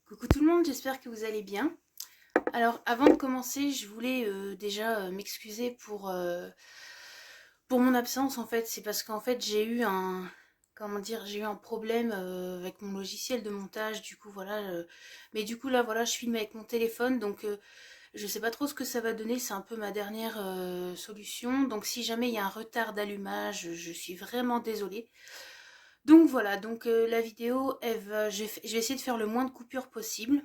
Coucou tout le monde, j'espère que vous allez bien. Alors avant de commencer, je voulais déjà m'excuser pour mon absence en fait. C'est parce qu'en fait j'ai eu j'ai eu un problème avec mon logiciel de montage. Du coup voilà, mais du coup là voilà, je filme avec mon téléphone, donc je sais pas trop ce que ça va donner. C'est un peu ma dernière solution. Donc si jamais il y a un retard d'allumage, je suis vraiment désolée. Donc voilà, donc la vidéo, je vais essayer de faire le moins de coupures possible.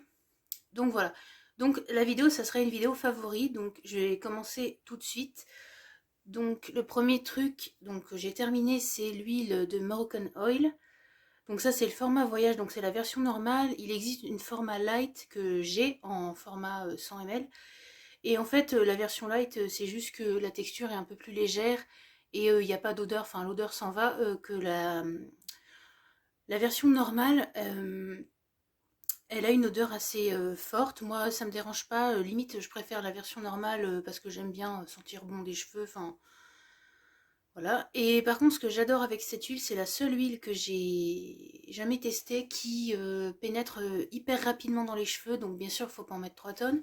Donc voilà. Donc la vidéo, ça serait une vidéo favori. Donc je vais commencer tout de suite. Donc le premier truc que j'ai terminé, c'est l'huile de Moroccan Oil. Donc ça c'est le format voyage, donc c'est la version normale. Il existe une format light que j'ai en format 100 ml. Et en fait la version light, c'est juste que la texture est un peu plus légère et il n'y a pas d'odeur, enfin l'odeur s'en va, que la version normale. Elle a une odeur assez forte. Moi, ça me dérange pas. Limite, je préfère la version normale parce que j'aime bien sentir bon des cheveux. Enfin, voilà. Et par contre, ce que j'adore avec cette huile, c'est la seule huile que j'ai jamais testée qui pénètre hyper rapidement dans les cheveux. Donc, bien sûr, il faut pas en mettre 3 tonnes.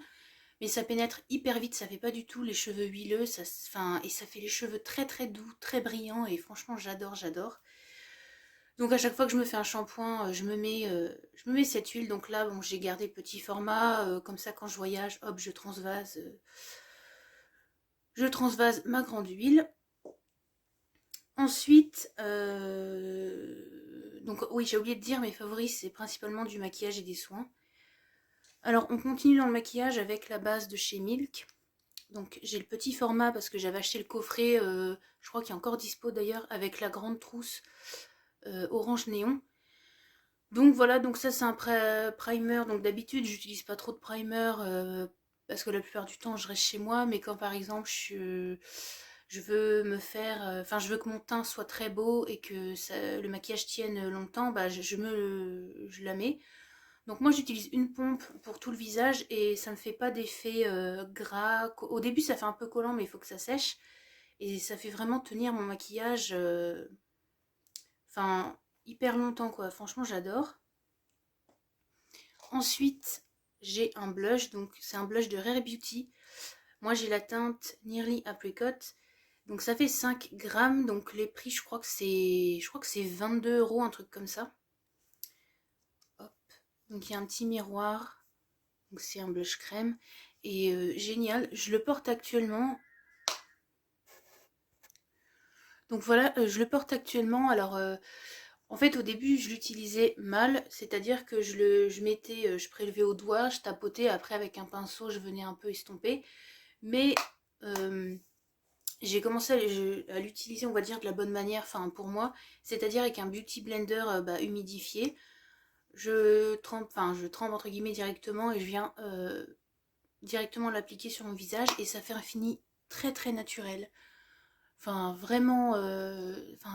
Mais ça pénètre hyper vite. Ça fait pas du tout les cheveux huileux. Enfin, et ça fait les cheveux très très doux, très brillants. Et franchement, j'adore, j'adore. Donc à chaque fois que je me fais un shampoing, je me mets cette huile. Donc là, bon, j'ai gardé le petit format. Comme ça, quand je voyage, hop, je transvase ma grande huile. Ensuite, donc oui, j'ai oublié de dire, mes favoris, c'est principalement du maquillage et des soins. Alors, on continue dans le maquillage avec la base de chez Milk. Donc j'ai le petit format parce que j'avais acheté le coffret, je crois qu'il est encore dispo d'ailleurs, avec la grande trousse orange néon. Donc voilà, donc ça c'est un primer. Donc d'habitude j'utilise pas trop de primer parce que la plupart du temps je reste chez moi, mais quand par exemple je veux me faire, enfin je veux que mon teint soit très beau et que le maquillage tienne longtemps, bah je la mets. Donc moi j'utilise une pompe pour tout le visage et ça ne fait pas d'effet gras. Au début ça fait un peu collant mais il faut que ça sèche et ça fait vraiment tenir mon maquillage, enfin hyper longtemps quoi. Franchement j'adore. Ensuite, j'ai un blush, donc c'est un blush de Rare Beauty. Moi, j'ai la teinte Nearly Apricot. Donc ça fait 5 grammes, donc les prix, je crois que c'est 22 euros, un truc comme ça. Hop. Donc il y a un petit miroir, donc c'est un blush crème. Et génial, je le porte actuellement. Donc voilà, je le porte actuellement. Alors, en fait, au début, je l'utilisais mal, c'est-à-dire que je prélevais au doigt, je tapotais, après avec un pinceau, je venais un peu estomper. Mais j'ai commencé à l'utiliser, on va dire, de la bonne manière, enfin pour moi, c'est-à-dire avec un beauty blender humidifié. Je trempe entre guillemets directement et je viens directement l'appliquer sur mon visage et ça fait un fini très très naturel. Enfin vraiment,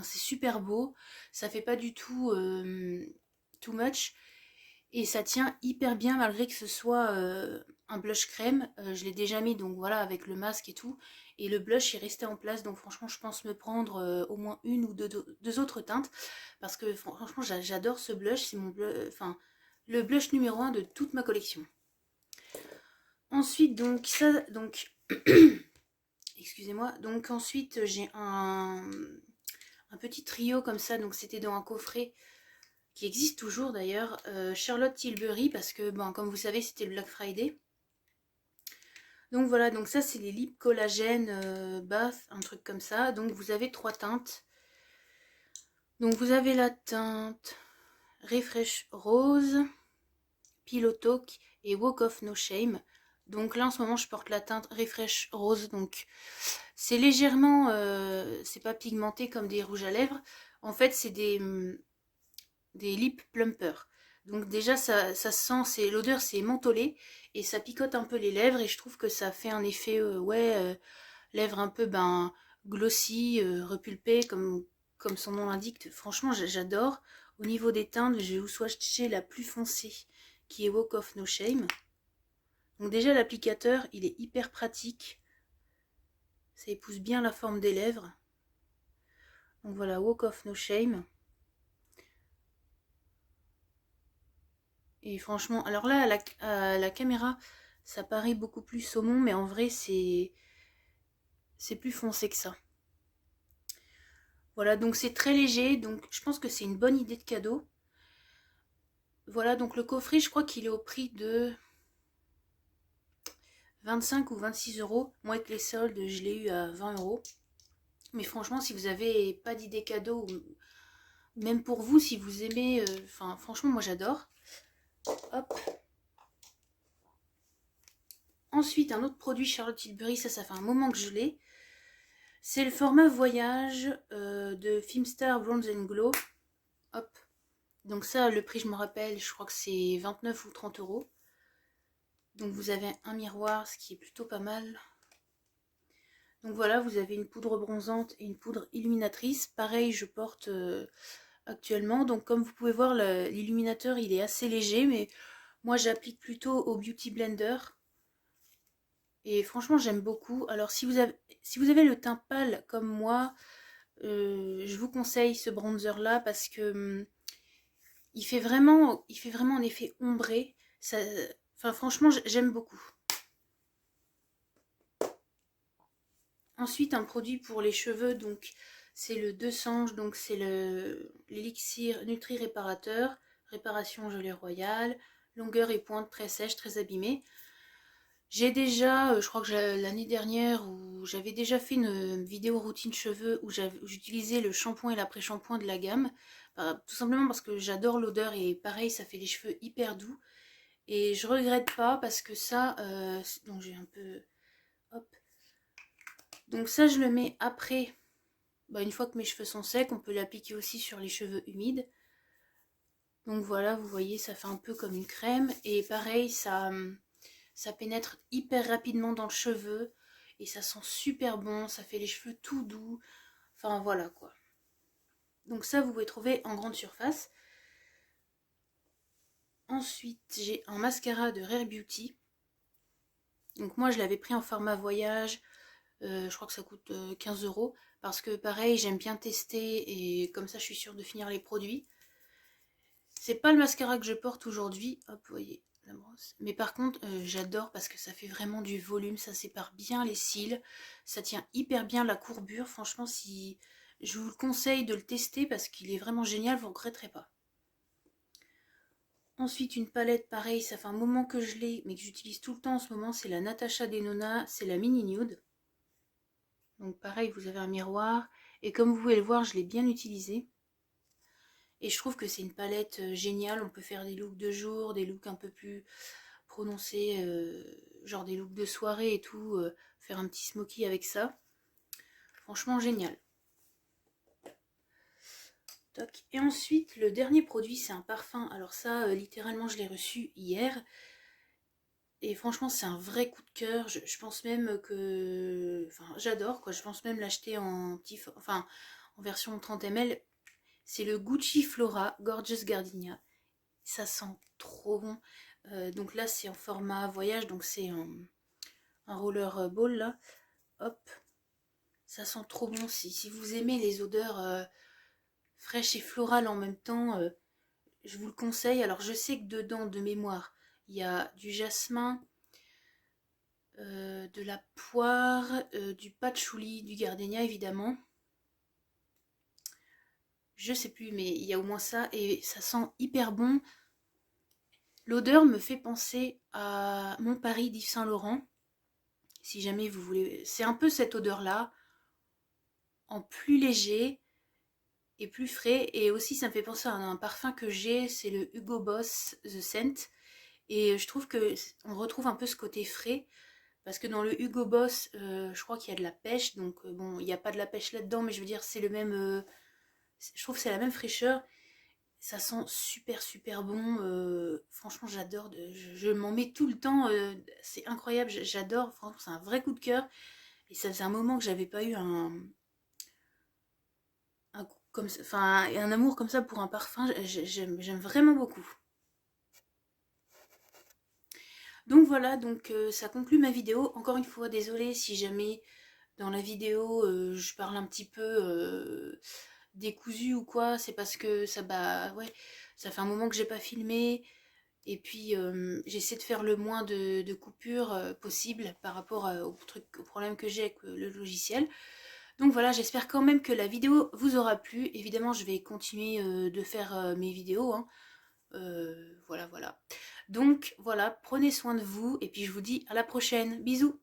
c'est super beau, ça fait pas du tout too much. Et ça tient hyper bien malgré que ce soit un blush crème. Je l'ai déjà mis donc voilà avec le masque et tout. Et le blush est resté en place. Donc franchement je pense me prendre au moins une ou deux autres teintes. Parce que franchement j'adore ce blush. C'est mon blush, enfin le blush numéro un de toute ma collection. Ensuite donc ça donc excusez-moi. Donc ensuite j'ai un petit trio comme ça. Donc c'était dans un coffret qui existe toujours d'ailleurs, Charlotte Tilbury, parce que, bon, comme vous savez, c'était le Black Friday. Donc voilà, donc ça, c'est les lips collagène bath, un truc comme ça. Donc vous avez 3 teintes. Donc vous avez la teinte Refresh Rose, Pillow Talk et Walk of No Shame. Donc là, en ce moment, je porte la teinte Refresh Rose. Donc c'est légèrement, c'est pas pigmenté comme des rouges à lèvres. En fait, c'est des lip plumpers. Donc déjà ça sent, l'odeur c'est mentholé et ça picote un peu les lèvres et je trouve que ça fait un effet lèvres un peu glossy, repulpé comme son nom l'indique. Franchement j'adore. Au niveau des teintes, je vais vous swatcher la plus foncée qui est Walk of No Shame. Donc déjà l'applicateur il est hyper pratique. Ça épouse bien la forme des lèvres. Donc voilà, Walk of No Shame. Et franchement, alors là, à la caméra, ça paraît beaucoup plus saumon, mais en vrai, c'est plus foncé que ça. Voilà, donc c'est très léger, donc je pense que c'est une bonne idée de cadeau. Voilà, donc le coffret, je crois qu'il est au prix de 25 ou 26 euros. Moi, avec les soldes, je l'ai eu à 20 euros. Mais franchement, si vous avez pas d'idée cadeau, ou même pour vous, si vous aimez, enfin, franchement, moi j'adore. Hop. Ensuite, un autre produit Charlotte Tilbury, ça fait un moment que je l'ai. C'est le format voyage de Filmstar Bronze and Glow. Hop. Donc ça, le prix, je me rappelle, je crois que c'est 29 ou 30 euros. Donc vous avez un miroir, ce qui est plutôt pas mal. Donc voilà, vous avez une poudre bronzante et une poudre illuminatrice. Pareil, je porte actuellement. Donc comme vous pouvez voir, l'illuminateur, il est assez léger, mais moi, j'applique plutôt au Beauty Blender. Et franchement, j'aime beaucoup. Alors si vous avez le teint pâle comme moi, je vous conseille ce bronzer là parce que il fait vraiment un effet ombré. Ça, enfin franchement, j'aime beaucoup. Ensuite, un produit pour les cheveux, donc c'est le 200, donc c'est l'élixir Nutri Réparateur, réparation gelée royale, longueur et pointe très sèche, très abîmée. J'ai déjà, je crois que l'année dernière, où j'avais déjà fait une vidéo routine cheveux où j'utilisais le shampoing et l'après-shampoing de la gamme. Tout simplement parce que j'adore l'odeur et pareil, ça fait les cheveux hyper doux. Et je regrette pas parce que ça, donc j'ai un peu, hop. Donc ça, je le mets après, une fois que mes cheveux sont secs. On peut l'appliquer aussi sur les cheveux humides. Donc voilà, vous voyez, ça fait un peu comme une crème. Et pareil, ça pénètre hyper rapidement dans le cheveu et ça sent super bon, ça fait les cheveux tout doux. Enfin voilà quoi. Donc ça, vous pouvez trouver en grande surface. Ensuite, j'ai un mascara de Rare Beauty. Donc moi, je l'avais pris en format voyage. Je crois que ça coûte 15 euros. Parce que pareil, j'aime bien tester et comme ça, je suis sûre de finir les produits. C'est pas le mascara que je porte aujourd'hui. Hop, vous voyez la brosse. Mais par contre, j'adore parce que ça fait vraiment du volume. Ça sépare bien les cils. Ça tient hyper bien la courbure. Franchement, si je vous le conseille de le tester parce qu'il est vraiment génial, vous ne regretterez pas. Ensuite, une palette, pareil, ça fait un moment que je l'ai, mais que j'utilise tout le temps en ce moment. C'est la Natasha Denona. C'est la Mini Nude. Donc pareil, vous avez un miroir. Et comme vous pouvez le voir, je l'ai bien utilisé. Et je trouve que c'est une palette géniale. On peut faire des looks de jour, des looks un peu plus prononcés, genre des looks de soirée et tout. Faire un petit smoky avec ça. Franchement, génial. Toc. Et ensuite, le dernier produit, c'est un parfum. Alors ça, littéralement, je l'ai reçu hier. Et franchement, c'est un vrai coup de cœur. Je pense même que... Enfin, j'adore, quoi. Je pense même l'acheter en enfin, en version 30 ml. C'est le Gucci Flora Gorgeous Gardenia. Ça sent trop bon. Donc là, c'est en format voyage. Donc c'est un roller ball, là. Hop. Ça sent trop bon. Si vous aimez les odeurs fraîches et florales en même temps, je vous le conseille. Alors, je sais que dedans, de mémoire, il y a du jasmin, de la poire, du patchouli, du gardenia évidemment. Je sais plus, mais il y a au moins ça et ça sent hyper bon. L'odeur me fait penser à Mon Paris d'Yves Saint Laurent. Si jamais vous voulez, c'est un peu cette odeur-là, en plus léger et plus frais. Et aussi, ça me fait penser à un parfum que j'ai, c'est le Hugo Boss The Scent. Et je trouve que on retrouve un peu ce côté frais. Parce que dans le Hugo Boss, je crois qu'il y a de la pêche. Donc bon, il n'y a pas de la pêche là-dedans, mais je veux dire, c'est le même... je trouve que c'est la même fraîcheur. Ça sent super super bon. Franchement, j'adore. Je m'en mets tout le temps. C'est incroyable, j'adore. Franchement, c'est un vrai coup de cœur. Et ça faisait un moment que j'avais pas eu enfin, un amour comme ça pour un parfum. J'aime vraiment beaucoup. Donc voilà, donc ça conclut ma vidéo. Encore une fois, désolée si jamais dans la vidéo je parle un petit peu décousu ou quoi. C'est parce que ça, ouais, ça fait un moment que j'ai pas filmé. Et puis j'essaie de faire le moins de coupures possible par rapport au problème que j'ai avec le logiciel. Donc voilà, j'espère quand même que la vidéo vous aura plu. Évidemment, je vais continuer de faire mes vidéos, hein. Voilà, voilà. Donc voilà, prenez soin de vous et puis je vous dis à la prochaine. Bisous!